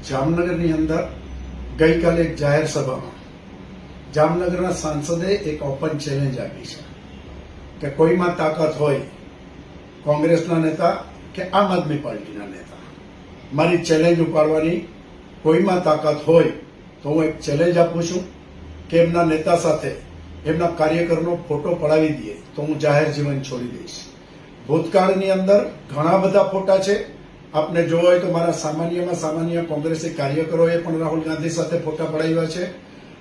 જામનગરની અંદર ગઈકાલે એક જાહેર સભામાં જામનગરના સાંસદે એક ઓપન ચેલેન્જ આપી છે કે કોઈમાં તાકાત હોય કોંગ્રેસના નેતા કે આમ આદમી પાર્ટીના નેતા, મારી ચેલેન્જ ઉપાડવાની કોઈમાં તાકાત હોય તો હું એક ચેલેન્જ આપું છું કે એમના નેતા સાથે એમના કાર્યકરનો ફોટો પડાવી દે તો હું જાહેર જીવન છોડી દઈશ. ભૂતકાળની અંદર ઘણા બધા ફોટા છે. આપને જોવા હોય તો મારા સામાન્ય કોંગ્રેસી કાર્યકરોએ પણ રાહુલ ગાંધી સાથે ફોટા પડાવ્યા છે.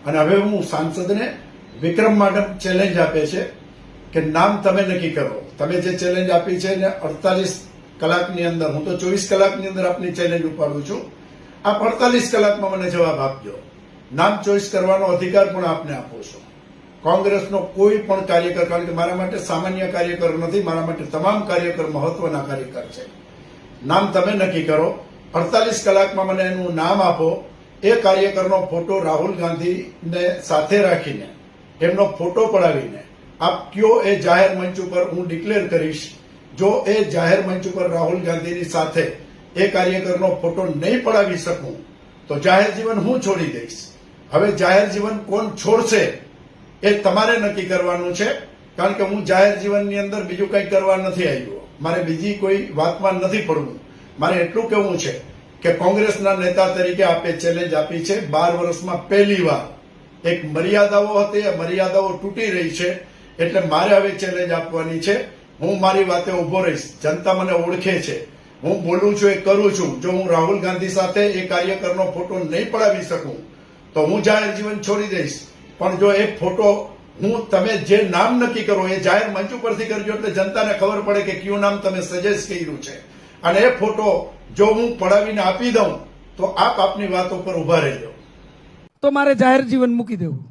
અને હવે હું સાંસદને વિક્રમ માડમ ચેલેન્જ આપે છે કે નામ તમે નક્કી કરો. તમે જે ચેલેન્જ આપી છે ને 48 કલાકની અંદર, હું તો 24 કલાકની અંદર આપની ચેલેન્જ ઉપાડું છું. આપ 48 કલાકમાં મને જવાબ આપજો. નામ ચોઈસ કરવાનો અધિકાર પણ આપને આપું છું. કોંગ્રેસનો કોઈ પણ કાર્યકર, કારણ કે મારા માટે સામાન્ય કાર્યકર નથી, મારા માટે તમામ કાર્યકર મહત્વના કાર્યકર છે. નામ તમે નક્કી કરો. 48 કલાકમાં મને એનું નામ આપો. એ કાર્યકરનો ફોટો રાહુલ ગાંધીને સાથે રાખીને એમનો ફોટો પડાવીને આપ કયો એ જાહેર મંચ ઉપર હું ડિક્લેર કરીશ. જો એ જાહેર મંચ ઉપર રાહુલ ગાંધીની સાથે એ કાર્યકરનો ફોટો નહીં પડાવી શકું તો જાહેર જીવન હું છોડી દઈશ. હવે જાહેર જીવન કોણ છોડશે એ તમારે નક્કી કરવાનું છે, કારણ કે હું જાહેર જીવનની અંદર બીજું કંઈ કરવા નથી આવ્યો. મારે બીજી કોઈ વાતમાં નથી પડવું. મારે એટલું કહેવું છે કે કોંગ્રેસના નેતા તરીકે આપે ચેલેન્જ આપી છે. 12 વર્ષમાં પહેલી વાર એક મર્યાદાઓ હતી, એ મર્યાદાઓ તૂટી રહી છે. એટલે મારે હવે ચેલેન્જ આપવાની છે. હું મારી વાતે ઉભો રહીશ. જનતા મને ઓળખે છે. હું બોલું છું એ કરું છું. જો હું રાહુલ ગાંધી સાથે એ કાર્યકરનો ફોટો નહીં પડાવી શકું તો હું જાહેર જીવન છોડી દઈશ. પણ જો એ ફોટો તમે જે નામ નક્કી કરો એ જાહેર મંચ ઉપરથી કરજો, એટલે જનતાને ખબર પડે કે કયું નામ તમે સજેસ્ટ કર્યું છે. અને એ ફોટો જો હું પડાવીને આપી દઉં તો આપ આપની વાત ઉપર ઉભા રહેજો. તો મારે જાહેર જીવન મૂકી દેવું.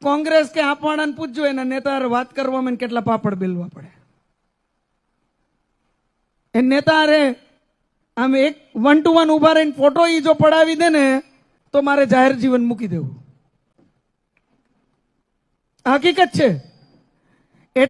કોંગ્રેસ કે આપવાના પૂછજો એના નેતા વાત કરવામાં કેટલા પાપડ બેલવા પડે. એ નેતા રે આમ એક 1 to 1 ઉભા રહીને ફોટો ઈ જો પડાવી દે ને તો મારે જાહેર જીવન મૂકી દેવું. હકીકત છે.